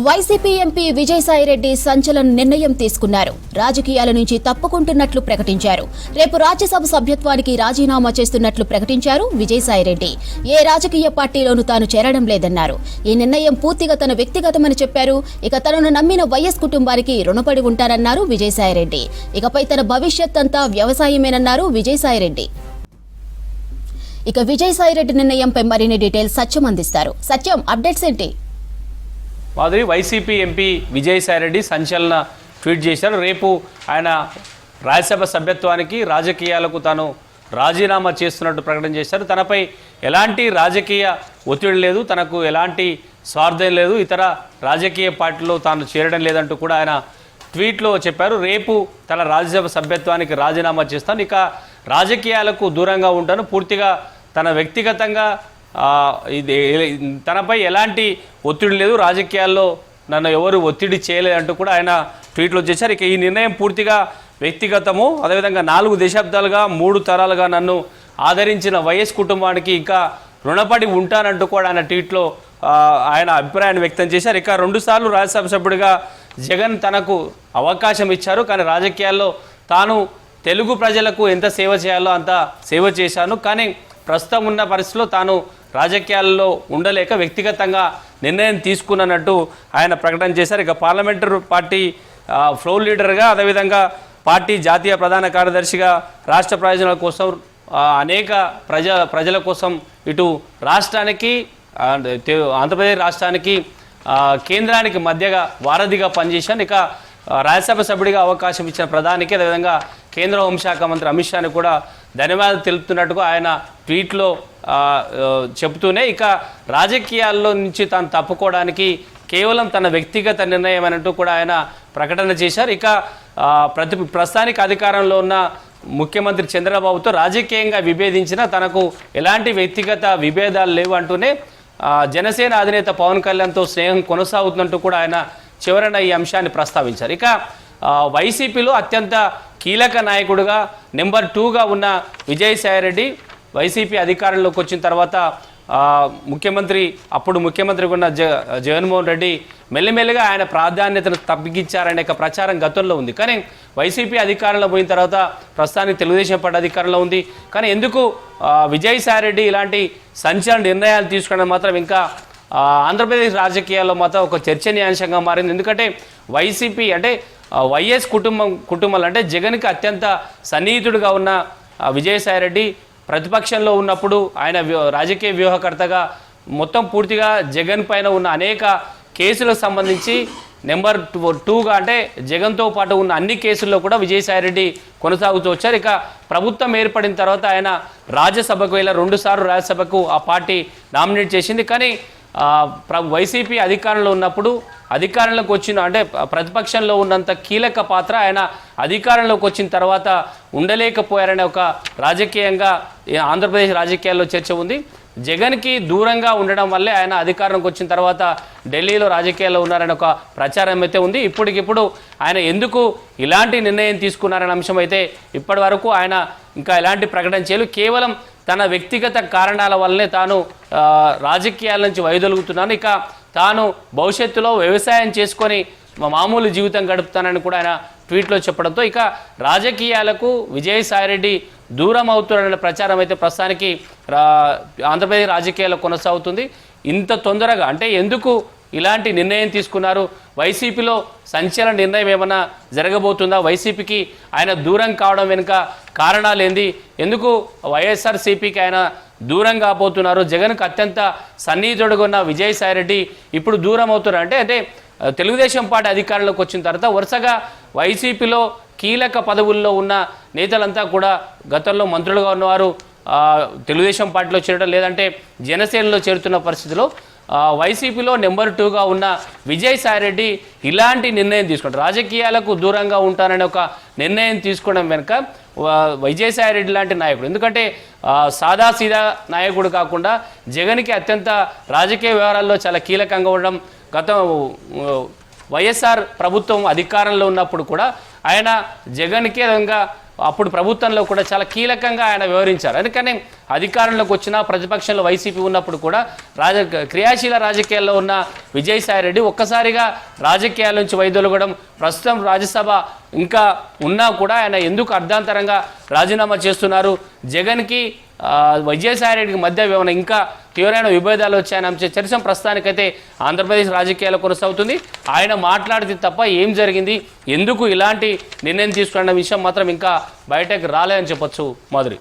YCP MP Vijayasai Reddy సంచలన నిర్ణయం తీసుకున్నారు. రాజకీయాల నుంచి తప్పుకుంటున్నట్లు ప్రకటించారు. రేపు రాజ్యసభ సభ్యత్వానికి రాజీనామా చేస్తున్నట్లు ప్రకటించారు విజయసాయిరెడ్డి. ఏ రాజకీయ పార్టీలోనూ తాను చేరడం లేదన్నారు. ఈ నిర్ణయం పూర్తిగా తన వ్యక్తిగతమని చెప్పారు. ఇక తనను నమ్మిన వైఎస్ కుటుంబానికి రుణపడి ఉంటారన్నారు విజయసాయిరెడ్డి. ఇకపై తన భవిష్యత్ అంతా వ్యవసాయమేనన్నారు విజయసాయిరెడ్డి. ఇక విజయసాయిరెడ్డి నిర్ణయంపై మరిన్ని డీటెయిల్స్ సత్యం అందిస్తారు. సత్యం, అప్డేట్స్ ఏంటి? మాధురి, వైసీపీ ఎంపీ విజయసాయిరెడ్డి సంచలన ట్వీట్ చేశారు. రేపు ఆయన రాజ్యసభ సభ్యత్వానికి రాజకీయాలకు తాను రాజీనామా చేస్తున్నట్టు ప్రకటన చేశారు. తనపై ఎలాంటి రాజకీయ ఒత్తిడి లేదు, తనకు ఎలాంటి స్వార్థం లేదు, ఇతర రాజకీయ పార్టీలో తాను చేరడం లేదంటూ కూడా ఆయన ట్వీట్లో చెప్పారు. రేపు తన రాజ్యసభ సభ్యత్వానికి రాజీనామా చేస్తాను, ఇక రాజకీయాలకు దూరంగా ఉంటాను, పూర్తిగా తన వ్యక్తిగతంగా ఇది తనపై ఎలాంటి ఒత్తిడి లేదు, రాజకీయాల్లో నన్ను ఎవరు ఒత్తిడి చేయలేదంటూ కూడా ఆయన ట్వీట్లో చేశారు. ఇక ఈ నిర్ణయం పూర్తిగా వ్యక్తిగతము, అదేవిధంగా 4 దశాబ్దాలుగా 3 తరాలుగా నన్ను ఆదరించిన వైఎస్ కుటుంబానికి ఇంకా రుణపడి ఉంటానంటూ కూడా ఆయన ట్వీట్లో ఆయన అభిప్రాయాన్ని వ్యక్తం చేశారు. ఇక 2 సార్లు రాజ్యసభ సభ్యుడిగా జగన్ తనకు అవకాశం ఇచ్చారు, కానీ రాజకీయాల్లో తాను తెలుగు ప్రజలకు ఎంత సేవ చేయాలో అంత సేవ చేశాను, కానీ ప్రస్తుతం ఉన్న పరిస్థితిలో తాను రాజకీయాల్లో ఉండలేక వ్యక్తిగతంగా నిర్ణయం తీసుకున్నట్టు ఆయన ప్రకటన చేశారు. ఇక పార్లమెంటరీ పార్టీ ఫ్లోర్ లీడర్గా, అదేవిధంగా పార్టీ జాతీయ ప్రధాన కార్యదర్శిగా రాష్ట్ర ప్రయోజనాల కోసం అనేక ప్రజల కోసం ఇటు రాష్ట్రానికి ఆంధ్రప్రదేశ్ రాష్ట్రానికి కేంద్రానికి మధ్యగా వారధిగా పనిచేశాను. ఇక రాజ్యసభ సభ్యుడిగా అవకాశం ఇచ్చిన ప్రధానికి, అదేవిధంగా కేంద్ర హోంశాఖ మంత్రి అమిత్ షాని కూడా ధన్యవాదాలు తెలుపుతున్నట్టుగా ఆయన ట్వీట్లో చెబుతూనే ఇక రాజకీయాల్లో నుంచి తాను తప్పుకోవడానికి కేవలం తన వ్యక్తిగత నిర్ణయం అన్నట్టు కూడా ఆయన ప్రకటన చేశారు. ఇక ప్రస్తుతానికి అధికారంలో ఉన్న ముఖ్యమంత్రి చంద్రబాబుతో రాజకీయంగా విభేదించిన తనకు ఎలాంటి వ్యక్తిగత విభేదాలు లేవు అంటూనే జనసేన అధినేత పవన్ కళ్యాణ్తో స్నేహం కొనసాగుతున్నట్టు కూడా ఆయన చివరన ఈ అంశాన్ని ప్రస్తావించారు. ఇక వైసీపీలో అత్యంత కీలక నాయకుడిగా నెంబర్ 2గా ఉన్న విజయసాయిరెడ్డి వైసీపీ అధికారంలోకి వచ్చిన తర్వాత అప్పుడు ముఖ్యమంత్రిగా ఉన్న జగన్మోహన్ రెడ్డి మెల్లిమెల్లిగా ఆయన ప్రాధాన్యతను తగ్గించారనే ప్రచారం గతంలో ఉంది. కానీ వైసీపీ అధికారంలో పోయిన తర్వాత ప్రస్తుతానికి తెలుగుదేశం పార్టీ అధికారంలో ఉంది. కానీ ఎందుకు విజయసాయిరెడ్డి ఇలాంటి సంచలన నిర్ణయాలు తీసుకోవడం మాత్రం ఇంకా ఆంధ్రప్రదేశ్ రాజకీయాల్లో మాత్రం ఒక చర్చనీయాంశంగా మారింది. ఎందుకంటే వైసీపీ అంటే వైఎస్ కుటుంబాలు అంటే జగన్కి అత్యంత సన్నిహితుడిగా ఉన్న విజయసాయిరెడ్డి ప్రతిపక్షంలో ఉన్నప్పుడు ఆయన రాజకీయ వ్యూహకర్తగా మొత్తం పూర్తిగా జగన్ పైన ఉన్న అనేక కేసులకు సంబంధించి నెంబర్ 2గా అంటే జగన్తో పాటు ఉన్న అన్ని కేసుల్లో కూడా విజయసాయిరెడ్డి కొనసాగుతూ వచ్చారు. ఇక ప్రభుత్వం ఏర్పడిన తర్వాత ఆయన రాజ్యసభకు వెళ్ళి 2 సార్లు రాజ్యసభకు ఆ పార్టీ నామినేట్ చేసింది. కానీ వైసీపీ అధికారంలో ఉన్నప్పుడు అధికారంలోకి వచ్చిన అంటే ప్రతిపక్షంలో ఉన్నంత కీలక పాత్ర ఆయన అధికారంలోకి వచ్చిన తర్వాత ఉండలేకపోయారనే ఒక రాజకీయంగా ఆంధ్రప్రదేశ్ రాజకీయాల్లో చర్చ ఉంది. జగన్కి దూరంగా ఉండడం వల్లే ఆయన అధికారంలోకి వచ్చిన తర్వాత ఢిల్లీలో రాజకీయాల్లో ఉన్నారనే ఒక ప్రచారం అయితే ఉంది. ఇప్పటికిప్పుడు ఆయన ఎందుకు ఇలాంటి నిర్ణయం తీసుకున్నారనే అంశం అయితే ఇప్పటి వరకు ఆయన ఇంకా ఎలాంటి ప్రకటన చేయలేదు. కేవలం తన వ్యక్తిగత కారణాల వల్లనే తాను రాజకీయాల నుంచి వైదొలుగుతున్నాను, ఇక తాను భవిష్యత్తులో వ్యవసాయం చేసుకొని మామూలు జీవితం గడుపుతానని కూడా ఆయన ట్వీట్లో చెప్పడంతో ఇక రాజకీయాలకు విజయసాయిరెడ్డి దూరం అవుతున్నారనే ప్రచారం అయితే ప్రస్తుతానికి ఆంధ్రప్రదేశ్ రాజకీయాల్లో కొనసాగుతుంది. ఇంత తొందరగా అంటే ఎందుకు ఇలాంటి నిర్ణయం తీసుకున్నారు? వైసీపీలో సంచలన నిర్ణయం ఏమైనా జరగబోతుందా? వైసీపీకి ఆయన దూరం కావడం వెనుక కారణాలు ఏంది? ఎందుకు వైఎస్ఆర్సీపీకి ఆయన దూరం కాబోతున్నారు? జగన్కు అత్యంత సన్నిహితుడుగా ఉన్న విజయసాయిరెడ్డి ఇప్పుడు దూరం అవుతున్నారు అంటే తెలుగుదేశం పార్టీ అధికారంలోకి వచ్చిన తర్వాత వరుసగా వైసీపీలో కీలక పదవుల్లో ఉన్న నేతలంతా కూడా గతంలో మంత్రులుగా ఉన్నవారు తెలుగుదేశం పార్టీలో చేరడం, లేదంటే జనసేనలో చేరుతున్న పరిస్థితిలో వైసీపీలో నెంబర్ 2గా ఉన్న విజయసాయిరెడ్డి ఇలాంటి నిర్ణయం తీసుకుంటారు. రాజకీయాలకు దూరంగా ఉంటానని ఒక నిర్ణయం తీసుకోవడం వెనుక విజయసాయిరెడ్డి లాంటి నాయకుడు, ఎందుకంటే సాదాసీదా నాయకుడు కాకుండా జగన్కి అత్యంత రాజకీయ వ్యవహారాల్లో చాలా కీలకంగా ఉండడం, వైఎస్ఆర్ ప్రభుత్వం అధికారంలో ఉన్నప్పుడు కూడా ఆయన జగన్కి విధంగా అప్పుడు ప్రభుత్వంలో కూడా చాలా కీలకంగా ఆయన వివరించారు. అందుకని అధికారంలోకి వచ్చిన ప్రతిపక్షంలో వైసీపీ ఉన్నప్పుడు కూడా క్రియాశీల రాజకీయాల్లో ఉన్న విజయసాయిరెడ్డి ఒక్కసారిగా రాజకీయాల నుంచి వైదొలగడం, ప్రస్తుతం రాజ్యసభ ఇంకా ఉన్నా కూడా ఆయన ఎందుకు అర్ధాంతరంగా రాజీనామా చేస్తున్నారు, జగన్కి విజయసాయిరెడ్డికి మధ్య ఏమైనా ఇంకా తీవ్రమైన విభేదాలు వచ్చాయని చర్చ ప్రస్తుతానికైతే ఆంధ్రప్రదేశ్ రాజకీయాల్లో కొనసాగుతుంది. ఆయన మాట్లాడితే తప్ప ఏం జరిగింది, ఎందుకు ఇలాంటి నిర్ణయం తీసుకున్న విషయం మాత్రం ఇంకా బయటకు రాలేదని చెప్పొచ్చు. మాధురి.